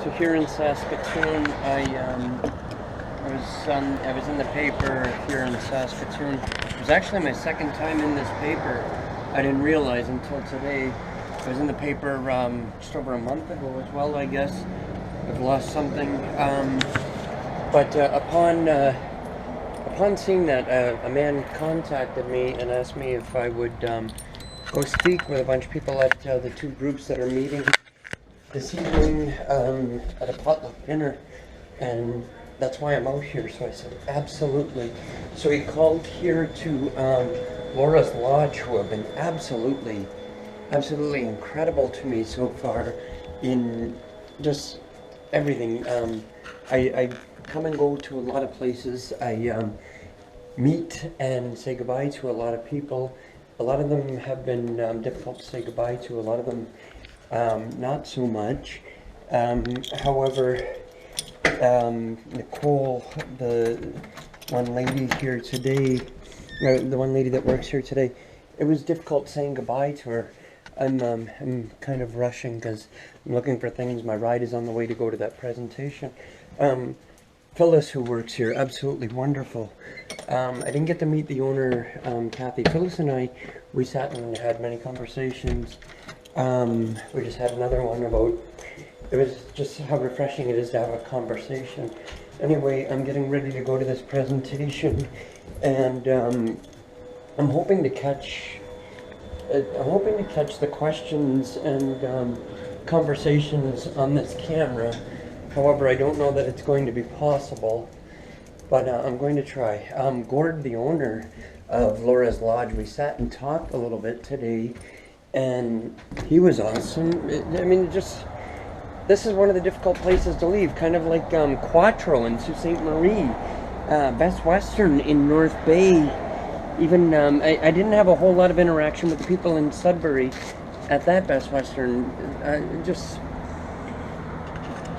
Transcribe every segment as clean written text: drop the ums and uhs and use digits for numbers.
So here in Saskatoon, I was in the paper here in Saskatoon. It was actually my second time in this paper. I didn't realize until today. I was in the paper just over a month ago as well, I guess. I've lost something. But upon seeing that, a man contacted me and asked me if I would go speak with a bunch of people at the two groups that are meeting this evening at a potluck dinner, and that's why I'm out here. So I said, absolutely. So he called here to Laura's Lodge, who have been absolutely incredible to me so far in just everything. I come and go to a lot of places. I meet and say goodbye to a lot of people. A lot of them have been difficult to say goodbye to. A lot of them not so much. However, Nicole, the one lady here today, the one lady that works here today, it was difficult saying goodbye to her. I'm kind of rushing because I'm looking for things. My ride is on the way to go to that presentation. Phyllis, who works here, absolutely wonderful. I didn't get to meet the owner, Kathy. Phyllis and I, we sat and had many conversations. We just had another one about, it was just how refreshing it is to have a conversation. Anyway, I'm getting ready to go to this presentation, and I'm hoping to catch the questions and conversations on this camera. However, I don't know that it's going to be possible, but I'm going to try. Gord, the owner of Laura's Lodge, we sat and talked a little bit today, and he was awesome. This is one of the difficult places to leave, kind of like Quattro in Sault Ste. Marie, Best Western in North Bay. Even I didn't have a whole lot of interaction with the people in Sudbury at that Best Western.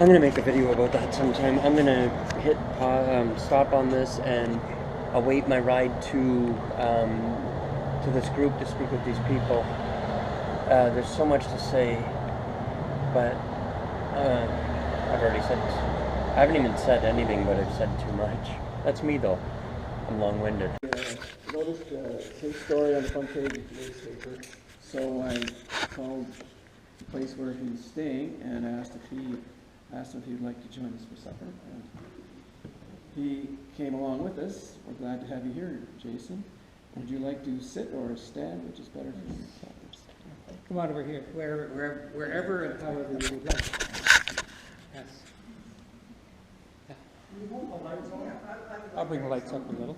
I'm gonna make a video about that sometime. I'm gonna hit stop on this and await my ride to this group to speak with these people. There's so much to say, but I've already said. I haven't even said anything, but I've said too much. That's me though. I'm long-winded. Noticed his story on the front page of today's paper, so I called the place where he's staying and asked if he'd like to join us for supper. And he came along with us. We're glad to have you here, Jason. Would you like to sit or stand, which is better for you? Come on over here, wherever and however you would like. Yes. Yeah. I'll bring the lights up a little.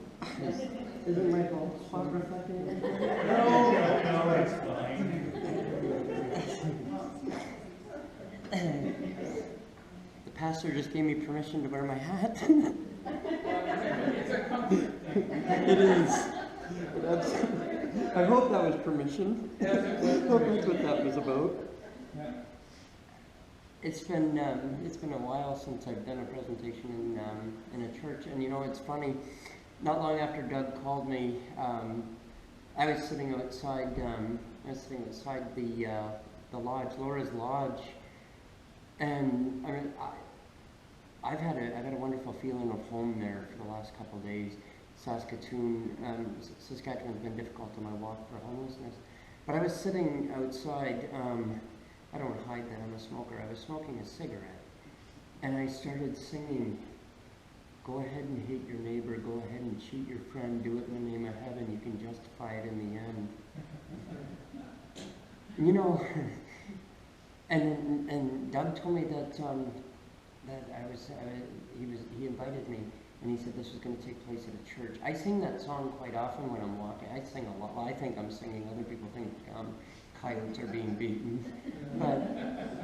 Isn't my bald spot reflecting? No, it's fine. The pastor just gave me permission to wear my hat. It is. I hope that was permission. I hope that's what that was about. It's been a while since I've done a presentation in a church, and you know, it's funny. Not long after Doug called me, I was sitting outside. The lodge, Laura's Lodge, and I mean, I've had a wonderful feeling of home there for the last couple of days. Saskatoon, Saskatchewan's been difficult on my walk for homelessness, but I was sitting outside. I don't want to hide that I'm a smoker. I was smoking a cigarette, and I started singing, "Go ahead and hate your neighbor, go ahead and cheat your friend, do it in the name of heaven, you can justify it in the end." You know, and Doug told me that he invited me, and he said this was going to take place at a church. I sing that song quite often when I'm walking. I sing a lot. Well, I think I'm singing. Other people think coyotes are being beaten. But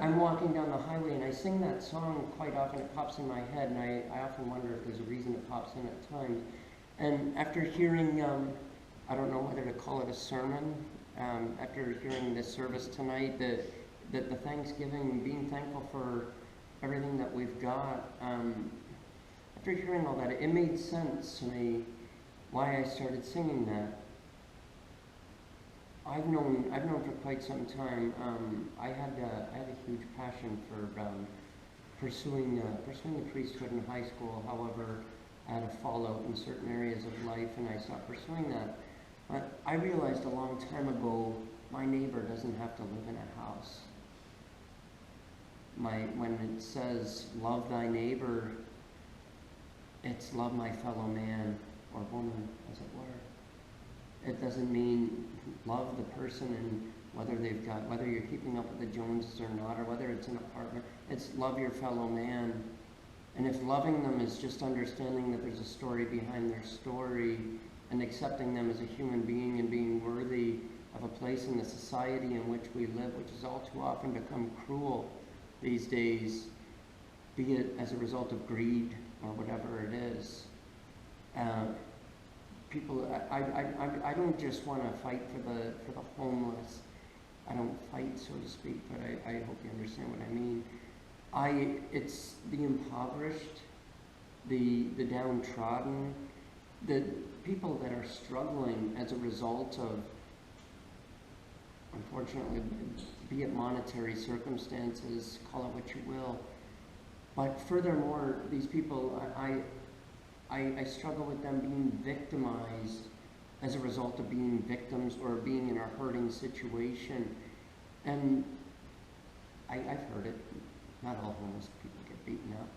I'm walking down the highway, and I sing that song quite often. It pops in my head, and I often wonder if there's a reason it pops in at times. And after hearing, I don't know whether to call it a sermon, after hearing this service tonight, the Thanksgiving, being thankful for everything that we've got, after hearing all that, it made sense to me why I started singing that. I've known for quite some time. I had a huge passion pursuing the priesthood in high school. However, I had a fallout in certain areas of life, and I stopped pursuing that. But I realized a long time ago, my neighbor doesn't have to live in a house. When it says, love thy neighbor, it's love my fellow man or woman, as it were. It doesn't mean love the person and whether you're keeping up with the Joneses or not, or whether it's an apartment. It's love your fellow man. And if loving them is just understanding that there's a story behind their story and accepting them as a human being and being worthy of a place in the society in which we live, which is all too often become cruel these days, be it as a result of greed or whatever it is. I don't just want to fight for the homeless. I don't fight, so to speak, but I hope you understand what I mean. It's the impoverished, the downtrodden, the people that are struggling as a result of, unfortunately, be it monetary circumstances, call it what you will. But furthermore, these people, I struggle with them being victimized as a result of being victims or being in a hurting situation. And I've heard it. Not all homeless people get beaten up.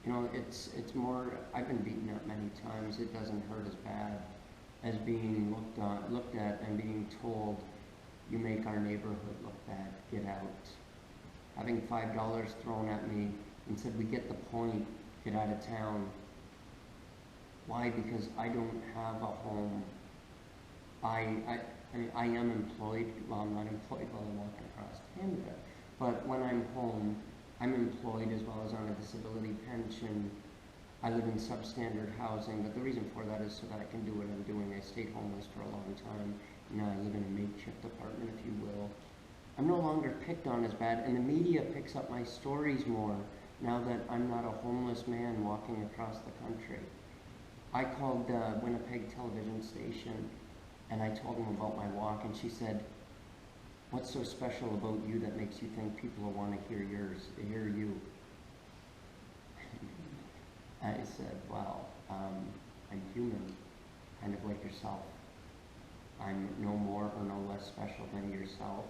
You know, it's more, I've been beaten up many times. It doesn't hurt as bad as being looked at and being told, you make our neighborhood look bad, get out. Having $5 thrown at me and said, we get the point, get out of town. Why? Because I don't have a home. I mean, I am employed. Well, I'm not employed while I'm walking across Canada. But when I'm home, I'm employed as well as on a disability pension. I live in substandard housing, but the reason for that is so that I can do what I'm doing. I stayed homeless for a long time. Now I live in a makeshift apartment, if you will. I'm no longer picked on as bad, and the media picks up my stories more now that I'm not a homeless man walking across the country. I called the Winnipeg television station, and I told them about my walk, and she said, what's so special about you that makes you think people will want to hear you? I said, well, I'm human, kind of like yourself. I'm no more or no less special than yourself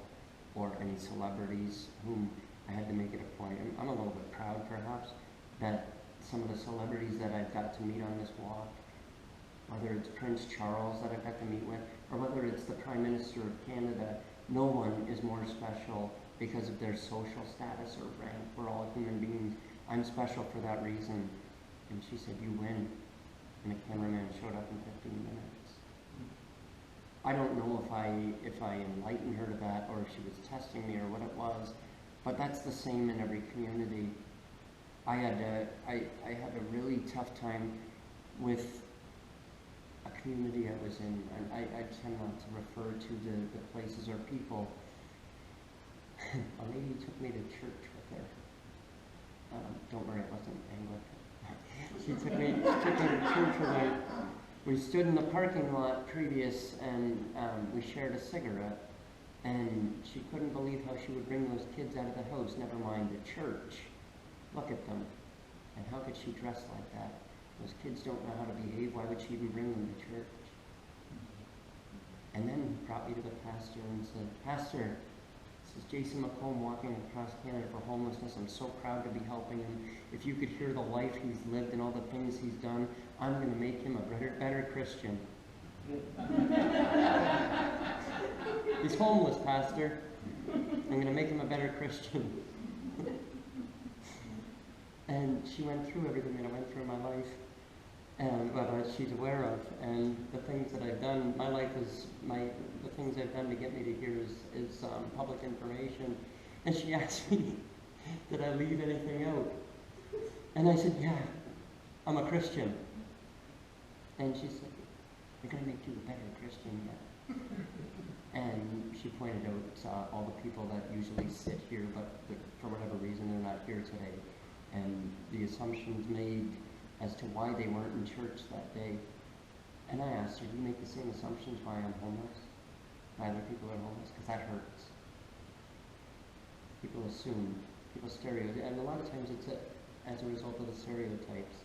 or any celebrities whom I had to make it a point. I'm a little bit proud, perhaps, that some of the celebrities that I've got to meet on this walk, whether it's Prince Charles that I've got to meet with, or whether it's the Prime Minister of Canada, no one is more special because of their social status or rank. We're all human beings. I'm special for that reason. And she said, you win. And the cameraman showed up in 15 minutes. I don't know if I enlightened her to that or if she was testing me or what it was, but that's the same in every community. I had a really tough time with a community I was in, and I tend not to refer to the places or people. A lady took me to church with her. Don't worry, it wasn't Anglican. She took me to church with her. We stood in the parking lot previous, and we shared a cigarette, and she couldn't believe how she would bring those kids out of the house, never mind the church. Look at them. And how could she dress like that? Those kids don't know how to behave. Why would she even bring them to church? And then he brought me to the pastor and said, Pastor, this is Jason McComb walking across Canada for homelessness. I'm so proud to be helping him. If you could hear the life he's lived and all the things he's done, I'm going to make him a better Christian. He's homeless, Pastor. I'm going to make him a better Christian. And she went through everything that I went through in my life, and what she's aware of, and the things that I've done. My life is the things I've done to get me to here is public information. And she asked me, did I leave anything out? And I said, yeah, I'm a Christian. And she said, we're going to make you a better Christian yet. And she pointed out all the people that usually sit here, but for whatever reason they're not here today. And the assumptions made as to why they weren't in church that day. And I asked her, do you make the same assumptions why I'm homeless? Why other people are homeless? Because that hurts. People assume People and a lot of times it's as a result of the stereotypes.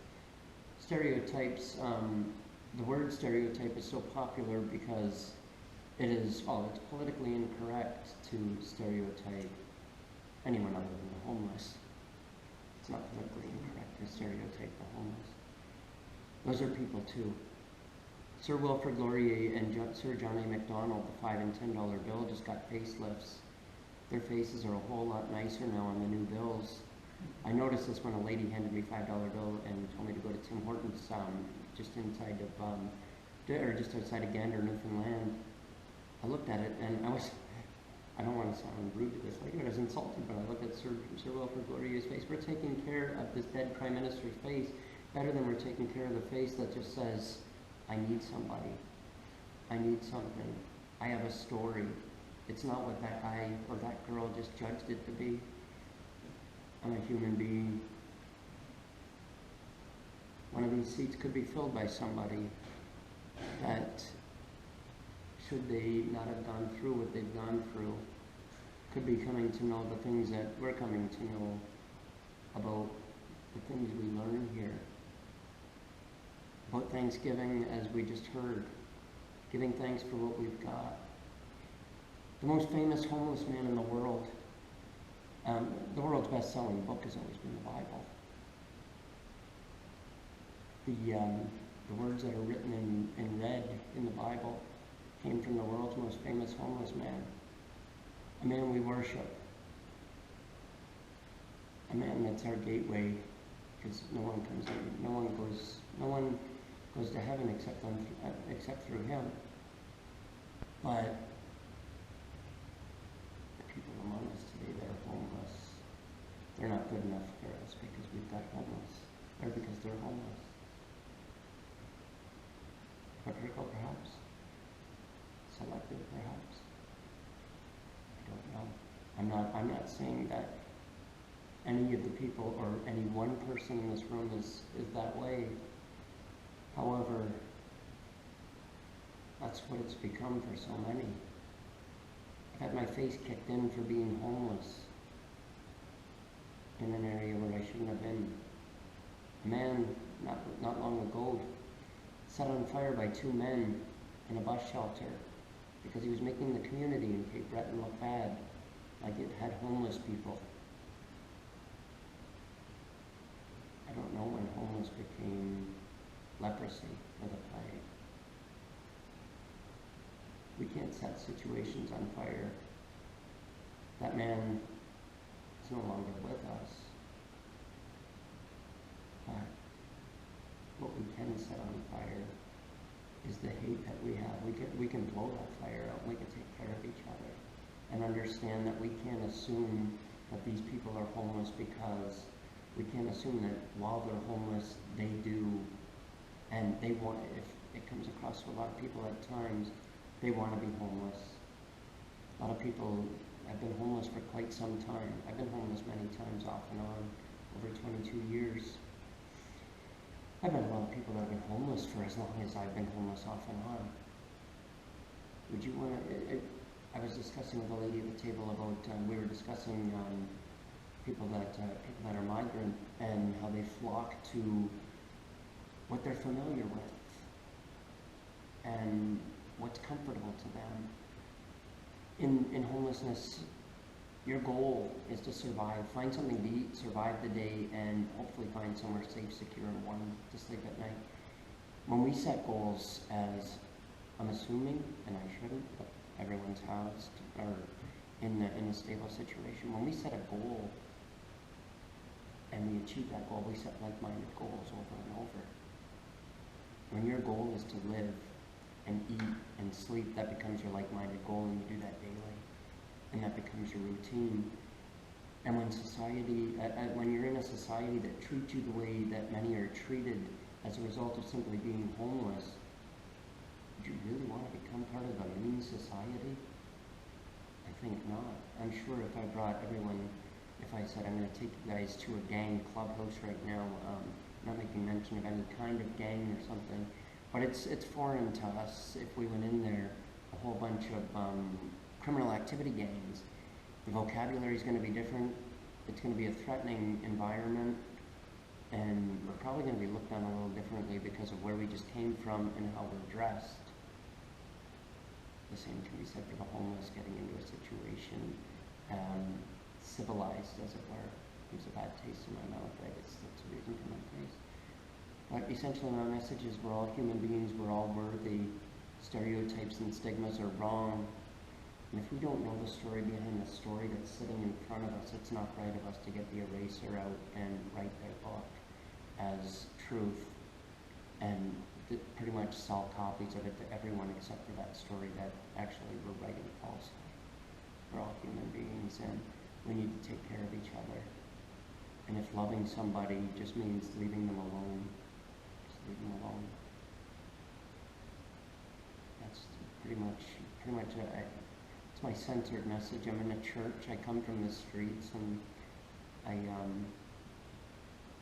Stereotypes, the word stereotype is so popular because it's politically incorrect to stereotype anyone other than the homeless. It's not politically incorrect to stereotype the homeless. Those are people too. Sir Wilfrid Laurier and Sir John A. Macdonald, the $5 and $10 bill, just got facelifts. Their faces are a whole lot nicer now on the new bills. I noticed this when a lady handed me a $5 bill and told me to go to Tim Hortons, just inside of, or just outside of Gander, Newfoundland. I looked at it and I don't want to sound rude to this lady, but I was insulted, but I looked at Sir Wilfrid Laurier's face. We're taking care of this dead Prime Minister's face better than we're taking care of the face that just says, I need somebody. I need something. I have a story. It's not what that guy or that girl just judged it to be. I'm a human being. One of these seats could be filled by somebody that, should they not have gone through what they've gone through, could be coming to know the things that we're coming to know about the things we learn here. About Thanksgiving, as we just heard, giving thanks for what we've got. The most famous homeless man in the world, the world's best-selling book has always been the Bible. The words that are written in red in the Bible came from the world's most famous homeless man, a man we worship, a man that's our gateway, because no one comes in, no one goes to heaven except through him. But the people among us today that are homeless, they're not good enough for us because we've got homeless, or because they're homeless. Hypocritical, perhaps? Selective, perhaps? I don't know. I'm not saying that any of the people or any one person in this room is that way. However, that's what it's become for so many. I've had my face kicked in for being homeless in an area where I shouldn't have been. A man, not long ago, set on fire by two men in a bus shelter because he was making the community in Cape Breton look bad, like it had homeless people. I don't know when homeless became leprosy or the plague. We can't set situations on fire. That man is no longer with us. But what we can set on fire is the hate that we have. We can blow that fire out. We can take care of each other and understand that we can't assume that these people are homeless because we can't assume that while they're homeless, they do, and they want, if it comes across to a lot of people at times, they want to be homeless. A lot of people have been homeless for quite some time. I've been homeless many times off and on, over 22 years. I've met a lot of people that have been homeless for as long as I've been homeless off and on. Would you want to, I was discussing with a lady at the table about, we were discussing people that are migrant and how they flock to what they're familiar with and what's comfortable to them. In homelessness, your goal is to survive, find something to eat, survive the day, and hopefully find somewhere safe, secure, and warm to sleep at night. When we set goals as, I'm assuming, and I shouldn't, but everyone's housed or in a stable situation, when we set a goal and we achieve that goal, we set like-minded goals over and over. When your goal is to live and eat and sleep, that becomes your like-minded goal, and you do that daily. And that becomes your routine. And when society, when you're in a society that treats you the way that many are treated as a result of simply being homeless, would you really want to become part of a mean society? I think not. I'm sure if I brought everyone, if I said I'm going to take you guys to a gang clubhouse right now, not making mention of any kind of gang or something, but it's foreign to us. If we went in there, a whole bunch of criminal activity gangs, the vocabulary is going to be different. it's going to be a threatening environment, and we're probably going to be looked on a little differently because of where we just came from and how we're dressed. The same can be said for the homeless getting into a situation, civilized as it were. Gives a bad taste in my mouth, right? That's a reason for my taste. But essentially my message is we're all human beings, we're all worthy. Stereotypes and stigmas are wrong. And if we don't know the story behind the story that's sitting in front of us, it's not right of us to get the eraser out and write their book as truth and pretty much sell copies of it to everyone except for that story that actually we're writing falsely. We're all human beings and we need to take care of each other. And if loving somebody just means leaving them alone, just leave them alone. That's pretty much it's my centered message. I'm in a church. I come from the streets, and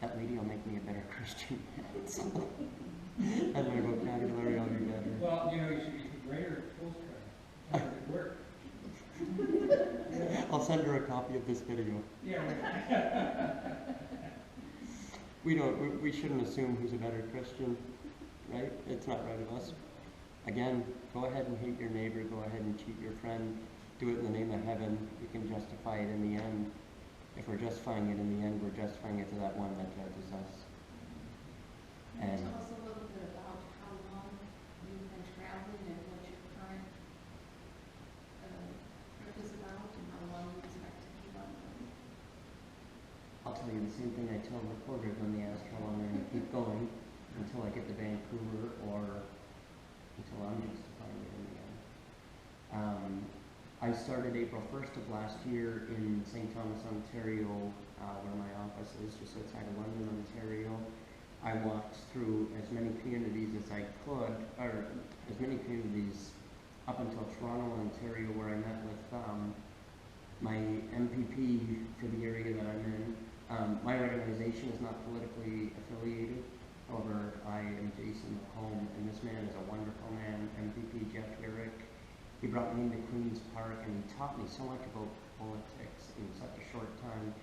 that lady will make me a better Christian. So, and my vocabulary will be better. Well, you know, you should write her a postcard. It work. I'll send her a copy of this video. Yeah. We shouldn't assume who's a better Christian, right? It's not right of us. Again, go ahead and hate your neighbor, go ahead and cheat your friend, do it in the name of heaven. We can justify it in the end. If we're justifying it in the end, we're justifying it to that one that judges us. Can And you tell us a little bit about how long you've been traveling and what your current trip is about and how long you expect to keep on going? I'll tell you the same thing I tell reporters when they ask how long I'm going to keep going, until I get to Vancouver or until I'm justifying it in the end. I started April 1st of last year in St. Thomas, Ontario, where my office is, just outside of London, Ontario. I walked through as many communities as I could, or as many communities up until Toronto, Ontario, where I met with my MPP for the area that I'm in. My organization is not politically affiliated. However, I am Jason McComb, and this man is a wonderful man, MPP Jeff Herrick. He brought me into Queen's Park, and he taught me so much about politics in such a short time.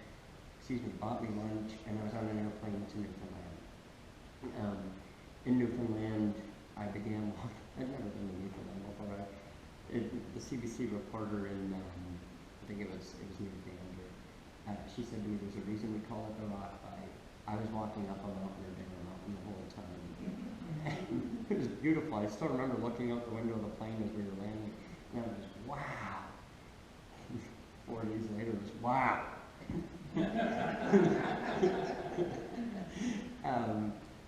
Bought me lunch, and I was on an airplane to Newfoundland. In Newfoundland, I began walking. I'd never been to Newfoundland before. The CBC reporter in, I think it was New Vander, she said to me, "There's a reason we call it the Rock Fight." I was walking up a mountain or down a mountain the whole time. It was beautiful. I still remember looking out the window of the plane as we were landing, and I was, wow. 4 days later, it was, wow.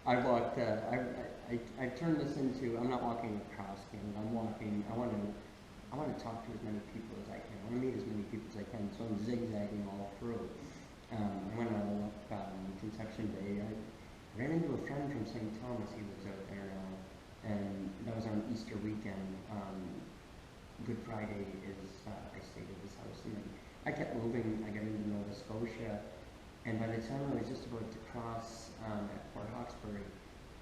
I turned this into, I'm not walking across Canada, I'm walking, I want to talk to as many people as I can. I want to meet as many people as I can, so I'm zigzagging all through. I went on up Conception Bay. I ran into a friend from St. Thomas. He lives out there now, and that was on Easter weekend. Good Friday is, I stayed at his house, and then I kept moving. I got into Nova Scotia, and by the time I was just about to cross at Port Hawkesbury,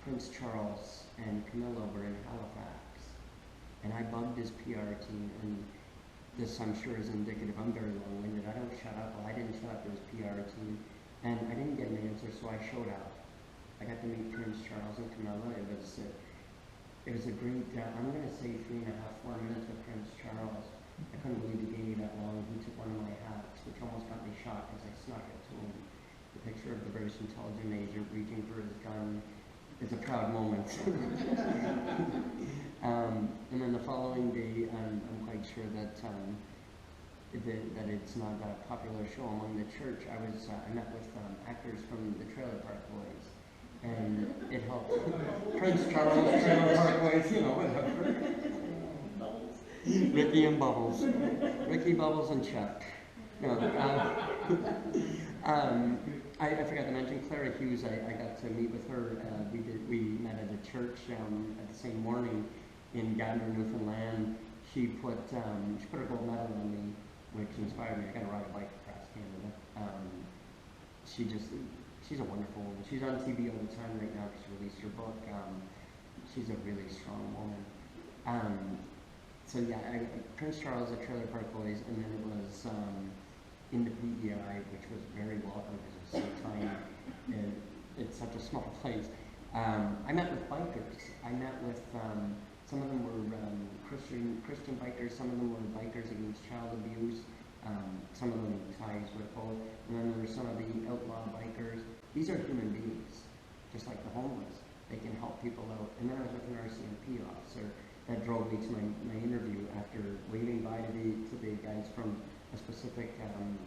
Prince Charles and Camilla were in Halifax, and I bugged his PR team, and this I'm sure is indicative. I'm very long-winded. I don't shut up. Well, I didn't shut up to his PR team, and I didn't get an answer, so I showed up. I got to meet Prince Charles and Camilla. It was a great, I'm going to say 3.5, 4 minutes with Prince Charles. I couldn't believe he gave me that long. He took one of my hats, which almost got me shot as I snuck it to him. The picture of the British intelligence agent reaching for his gun is a proud moment. And then the following day, I'm quite sure that that it's not a popular show among the church. I met with actors from the Trailer Park Boys, and it helped. Prince Charles, Trailer Park Boys, you know, whatever. Ricky and Bubbles. Ricky, Bubbles, and Chuck. No, I forgot to mention Clara Hughes. I got to meet with her. We met at a church at the same morning in Gardner, Newfoundland. She put a gold medal on me, which inspired me. I got to ride a bike across Canada. She's a wonderful woman. She's on TV all the time right now because she released her book. She's a really strong woman. So yeah, Prince Charles, the Trailer Park Boys, and then it was in the PEI, which was very welcome because it's so tiny and it's such a small place. I met with bikers. I met with, some of them were Christian bikers, some of them were bikers against child abuse, some of them ties with both, and then there were some of the outlaw bikers. These are human beings, just like the homeless. They can help people out. And then I was with an RCMP officer that drove me to my interview after waving bye to the guys from a specific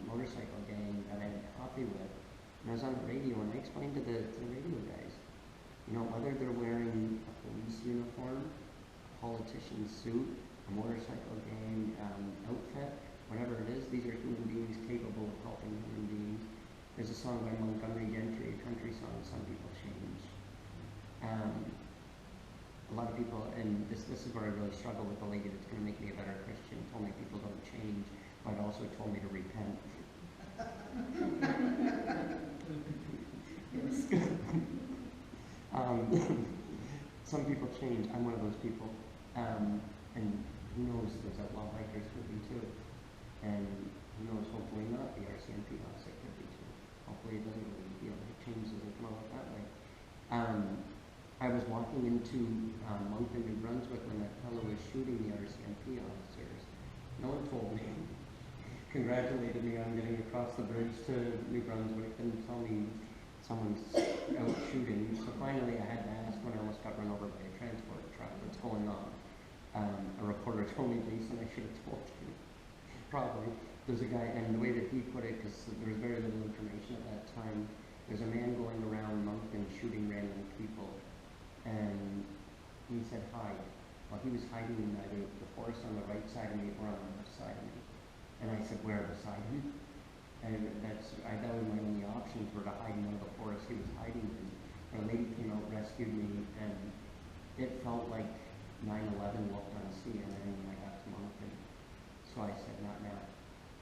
motorcycle gang that I had coffee with. And I was on the radio, and I explained to the radio guys, you know, whether they're wearing a police uniform, a politician's suit, a motorcycle gang outfit, whatever it is, these are human beings capable of helping human beings. There's a song by Montgomery Gentry, a country song, Some People Change. A lot of people, and this is where I really struggle with the lady that's going to make me a better Christian, told me people don't change, but also told me to repent. Some people change. I'm one of those people. And who knows, those outlaw bikers could be too. And who knows, hopefully not, the RCMP officer could be too. Hopefully it doesn't really feel like change doesn't come out that way. I was walking into Moncton, New Brunswick when that fellow was shooting the RCMP officers. No one told me. Congratulated me on getting across the bridge to New Brunswick and tell me someone's out shooting. So finally I had to ask when I almost got run over by a transport truck, what's going on? A reporter told me, Jason, I should have told you. Probably. There's a guy, and the way that he put it, because there was very little information at that time, there's a man going around Moncton shooting random people. And he said, hide. Well, he was hiding in either the forest on the right side of me or on the left side of me. And I said, where beside him? And that was my only options were to hide in one of the forests he was hiding in. And a lady came out, rescued me, and it felt like 9/11 walked on CNN when I got to Moncton. So I said, not now.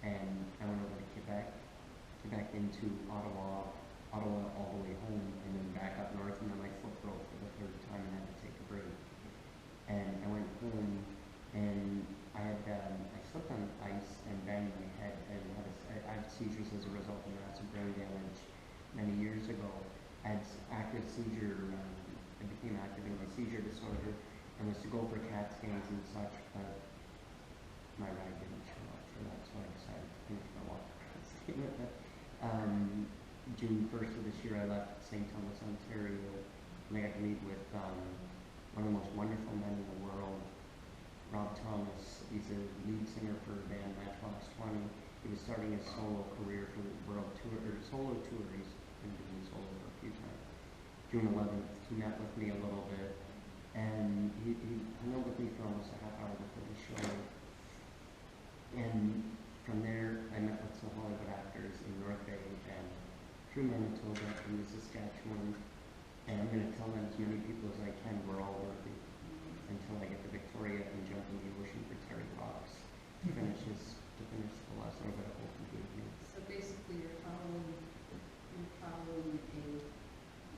And I went over to Quebec into Ottawa all the way home, and then back up north, and then my foot broke for the third time and I had to take a break. And I went home, and I slipped on ice and banged my head, and I had seizures as a result of massive brain damage many years ago. I had active seizure, I became active in my seizure disorder, and was to go for CAT scans and such, but my ride didn't show up for that, so I decided to finish my walk across the with it. June 1st of this year, I left St. Thomas, Ontario, and I got to meet with one of the most wonderful men in the world, Rob Thomas. He's a lead singer for a band, Matchbox 20. He was starting his solo career for the world tour, or solo tour. He's been doing solo for a few times. June 11th, he met with me a little bit, and he hung out with me for almost a half hour before the show. And from there, I met with some Hollywood actors in North Bay and through Manitoba and Saskatchewan. And I'm going to tell them as many people as I can we're all worthy until I get to Victoria and jump in the ocean for Terry Fox to finish the last little bit of hope he gave me. So basically you're following a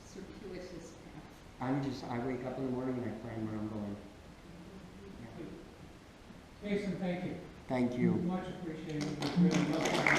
circuitous path. I wake up in the morning and I plan where I'm going. Jason, thank you. Thank you. Much appreciated. Really well.